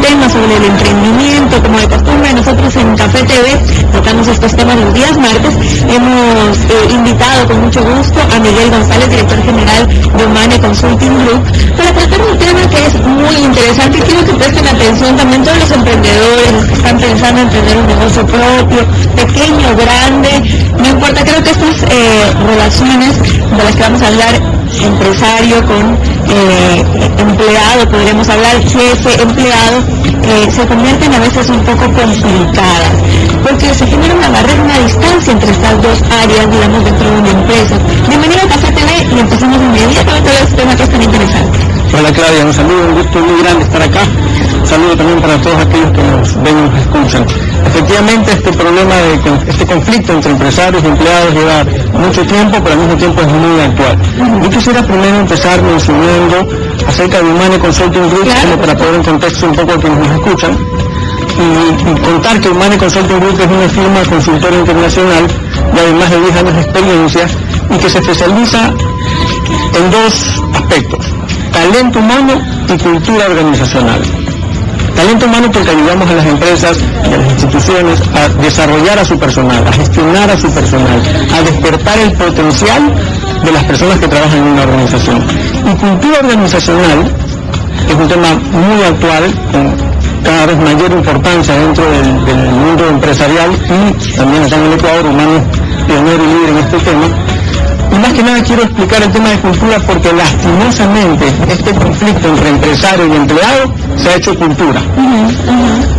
temas sobre el emprendimiento. Como de costumbre, nosotros en Café TV tratamos estos temas los días martes. Hemos invitado con mucho gusto a Miguel González, director general de Humane Consulting Group, para tratar un tema que es muy interesante y quiero que presten atención también todos los emprendedores, los que están pensando en tener un negocio propio, pequeño, grande, no importa. Creo que estas relaciones de las que vamos a hablar, empresario con empleado, podremos hablar jefe, empleado, se convierten a veces un poco complicadas, porque se genera una barrera, una distancia entre estas dos áreas, digamos, dentro de una empresa. Bienvenido a Café TV y empezamos inmediatamente a este tema que es tan interesante. Hola Claudia, un saludo, un gusto muy grande estar acá. Un saludo también para todos aquellos que nos ven y nos escuchan. Efectivamente, este problema este conflicto entre empresarios y empleados lleva mucho tiempo, pero al mismo tiempo es muy actual. Yo quisiera primero empezar mencionando acerca de Humane Consulting Group, como para poner en contexto un poco a quienes nos escuchan, y contar que Humane Consulting Group es una firma consultora internacional ya de más de 10 años de experiencia y que se especializa en dos aspectos: talento humano y cultura organizacional. Talento humano porque ayudamos a las empresas y a las instituciones a desarrollar a su personal, a gestionar a su personal, a despertar el potencial de las personas que trabajan en una organización. Y cultura organizacional es un tema muy actual, con cada vez mayor importancia dentro del mundo empresarial y también acá en el Ecuador. Humane es pionero y líder en este tema. Y más que nada quiero explicar el tema de cultura porque lastimosamente este conflicto entre empresario y empleado se ha hecho cultura.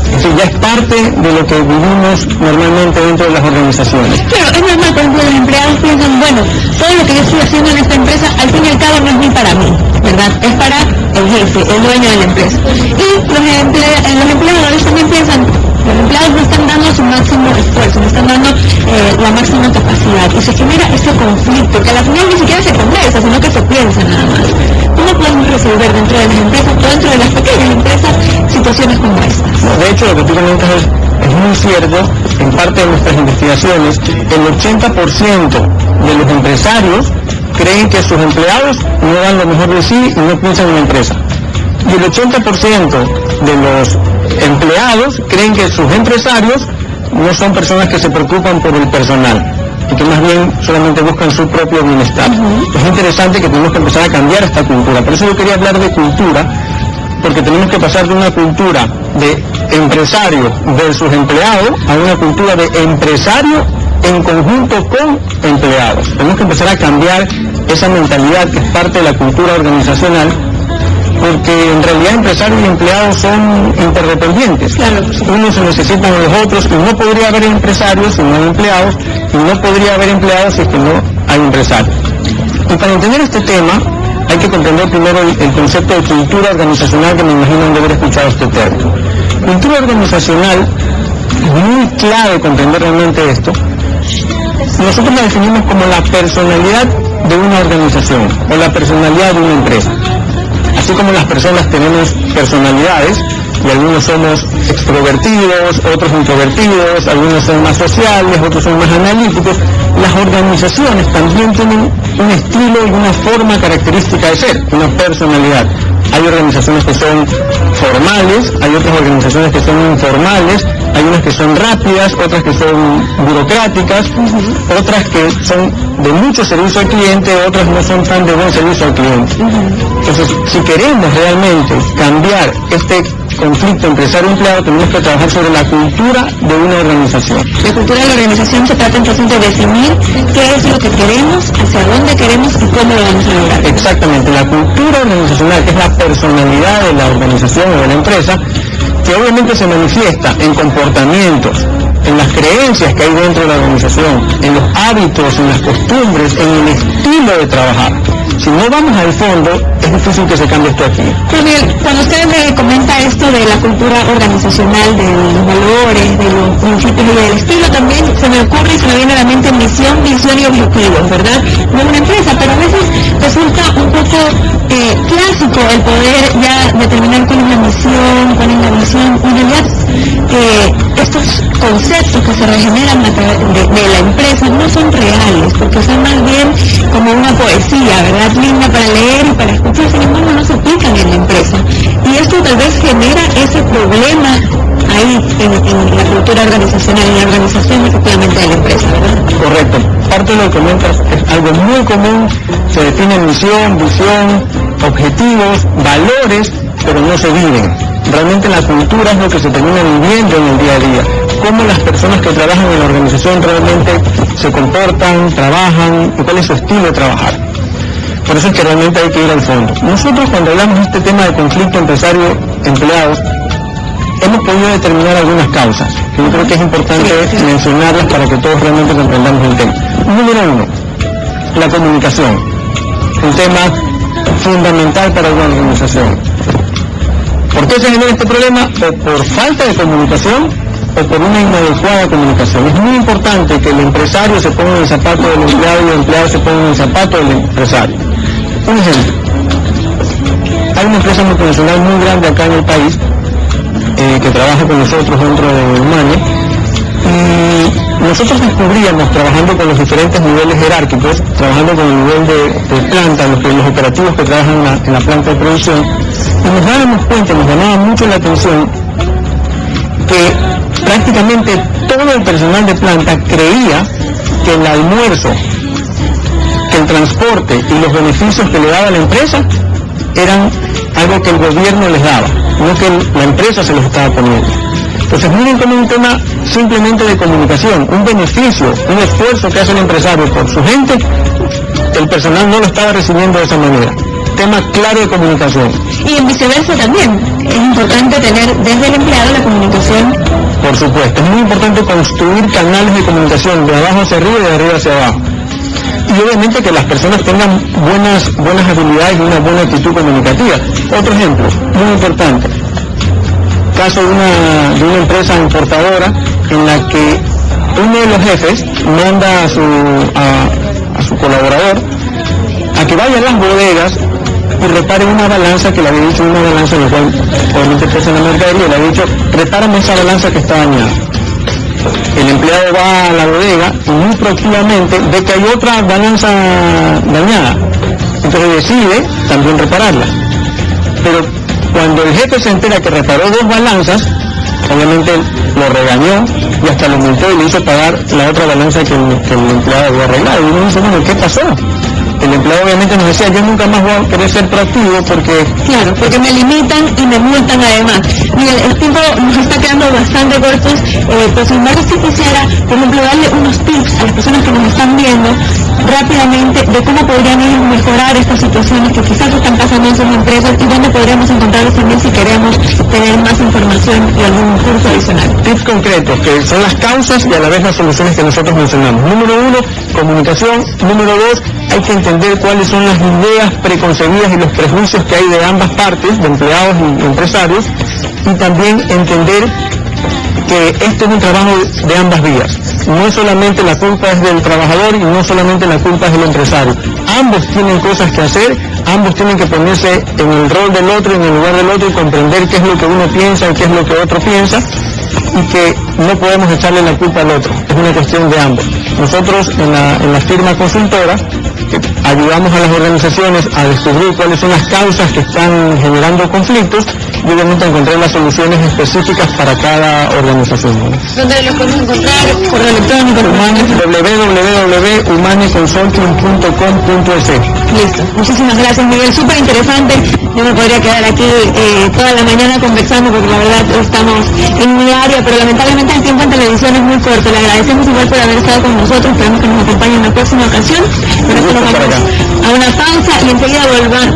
Es decir, ya es parte de lo que vivimos normalmente dentro de las organizaciones. Claro, es normal, por ejemplo, los empleados piensan, bueno, todo lo que yo estoy haciendo en esta empresa, al fin y al cabo no es ni para mí, ¿verdad? Es para el jefe, el dueño de la empresa. Y los empleadores también piensan, los empleados no están dando su máximo esfuerzo, no están dando la máxima capacidad, y se genera ese conflicto que a la final ni siquiera se conversa, sino que se piensa nada más. ¿Cómo podemos resolver dentro de las empresas o dentro de las pequeñas empresas situaciones como estas? No, de hecho, lo que tú comentas es muy cierto. En parte de nuestras investigaciones, el 80% de los empresarios creen que sus empleados no dan lo mejor de sí y no piensan en la empresa. Y el 80% de los empleados creen que sus empresarios no son personas que se preocupan por el personal y que más bien solamente buscan su propio bienestar. Es interesante que tenemos que empezar a cambiar esta cultura. Por eso yo quería hablar de cultura, porque tenemos que pasar de una cultura de empresario versus empleado a una cultura de empresario en conjunto con empleados. Tenemos que empezar a cambiar esa mentalidad que es parte de la cultura organizacional, porque en realidad empresarios y empleados son interdependientes. Claro. Unos se necesitan a los otros y no podría haber empresarios si no hay empleados, y no podría haber empleados si es que no hay empresarios. Y para entender este tema hay que comprender primero el concepto de cultura organizacional, que me imagino han de haber escuchado este término. Cultura organizacional, muy clave comprender realmente esto. Nosotros la definimos como la personalidad de una organización o la personalidad de una empresa. Así como las personas tenemos personalidades, y algunos somos extrovertidos, otros introvertidos, algunos son más sociales, otros son más analíticos, las organizaciones también tienen un estilo y una forma característica de ser, una personalidad. Hay organizaciones que son formales, hay otras organizaciones que son informales, hay unas que son rápidas, otras que son burocráticas, otras que son de mucho servicio al cliente, otras no son tan de buen servicio al cliente. Entonces, si queremos realmente cambiar este conflicto empresario-empleado, tenemos que trabajar sobre la cultura de una organización. La cultura de la organización se trata entonces de definir qué es lo que queremos, hacia dónde queremos y cómo lo vamos a lograr. Exactamente, la cultura organizacional, que es la personalidad de la organización o de la empresa, que obviamente se manifiesta en comportamientos, en las creencias que hay dentro de la organización, en los hábitos, en las costumbres, en el estilo de trabajar. Si no vamos al fondo, es difícil que se cambie esto aquí. Pues bien, cuando usted me comenta esto de la cultura organizacional, de los valores, de los principios y del estilo, también se me ocurre y se me viene a la mente misión, visión y objetivos, ¿verdad? De una empresa, pero a veces resulta un poco clásico el poder ya determinar cuál es la misión, cuál es la visión. En realidad, estos conceptos que se regeneran a través de la empresa no son reales, porque son más bien como una poesía, ¿verdad? Linda para leer y para escuchar, sin embargo no se aplican en la empresa. y esto tal vez genera ese problema ahí en la cultura organizacional, en la organización efectivamente de la empresa, ¿verdad? Correcto. Parte de lo que comentas es algo muy común, se define misión, visión, objetivos, valores, pero no se viven. Realmente la cultura es lo que se termina viviendo en el día a día. Cómo las personas que trabajan en la organización realmente se comportan, trabajan, y cuál es su estilo de trabajar. Por eso es que realmente hay que ir al fondo. Nosotros cuando hablamos de este tema de conflicto empresario-empleados, hemos podido determinar algunas causas, que yo creo que es importante mencionarlas para que todos realmente comprendamos el tema. Número 1, la comunicación. Un tema fundamental para una organización. ¿Por qué se genera este problema? O por falta de comunicación o por una inadecuada comunicación. Es muy importante que el empresario se ponga en el zapato del empleado y el empleado se ponga en el zapato del empresario. Un ejemplo. Hay una empresa multinacional muy grande acá en el país que trabaja con nosotros dentro de Humane, y nosotros descubríamos, trabajando con los diferentes niveles jerárquicos, trabajando con el nivel de planta, los operativos que trabajan en la planta de producción, y nos dábamos cuenta, nos llamaba mucho la atención que prácticamente todo el personal de planta creía que el almuerzo, que el transporte y los beneficios que le daba la empresa eran algo que el gobierno les daba, no que la empresa se los estaba poniendo. Entonces miren como un tema simplemente de comunicación, un beneficio, un esfuerzo que hace el empresario por su gente, el personal no lo estaba recibiendo de esa manera. Tema claro de comunicación. Y en viceversa también, es importante tener desde el empleado la comunicación. Por supuesto, es muy importante construir canales de comunicación de abajo hacia arriba y de arriba hacia abajo. Y obviamente que las personas tengan buenas habilidades y una buena actitud comunicativa. Otro ejemplo, muy importante, caso de una empresa importadora en la que uno de los jefes manda a su colaborador a que vaya a las bodegas y repare una balanza que le había dicho, una balanza en la cual obviamente pesa la mercadería, le había dicho, repárame esa balanza que está dañada. El empleado va a la bodega y muy proactivamente ve que hay otra balanza dañada, entonces decide también repararla. Pero cuando el jefe se entera que reparó dos balanzas, obviamente lo regañó y hasta lo multó y le hizo pagar la otra balanza que el empleado había arreglado. Y uno dice, bueno, ¿qué pasó? El empleado obviamente nos decía, yo nunca más voy a querer ser proactivo porque... Claro, porque me limitan y me multan además. Miguel, el tiempo nos está quedando bastante cortos, pues sin embargo sí quisiera, por ejemplo, darle unos tips a las personas que nos están viendo rápidamente de cómo podrían ellos mejorar estas situaciones que quizás están pasando en sus empresas y dónde podríamos encontrarlos también si queremos tener más información y algún curso adicional. Tips concretos, que son las causas y a la vez las soluciones que nosotros mencionamos. Número 1, comunicación. Número 2, hay que entender cuáles son las ideas preconcebidas y los prejuicios que hay de ambas partes, de empleados y empresarios, y también entender que este es un trabajo de ambas vías. No solamente la culpa es del trabajador y no solamente la culpa es del empresario. Ambos tienen cosas que hacer, ambos tienen que ponerse en el rol del otro, en el lugar del otro y comprender qué es lo que uno piensa y qué es lo que otro piensa, y que no podemos echarle la culpa al otro, es una cuestión de ambos. Nosotros en la firma consultora ayudamos a las organizaciones a descubrir cuáles son las causas que están generando conflictos y obviamente a encontrar las soluciones específicas para cada organización. ¿Dónde los podemos encontrar? Correo electrónico. www.humaneconsulting.com.es. Listo. Muchísimas gracias, Miguel. Súper interesante. Yo me podría quedar aquí toda la mañana conversando porque la verdad estamos en mi área, pero lamentablemente el tiempo en televisión es muy corto. Le agradecemos igual por haber estado con nosotros. Esperamos que nos acompañe en la próxima ocasión. Pero esto lo vamos a una pausa y enseguida volvemos.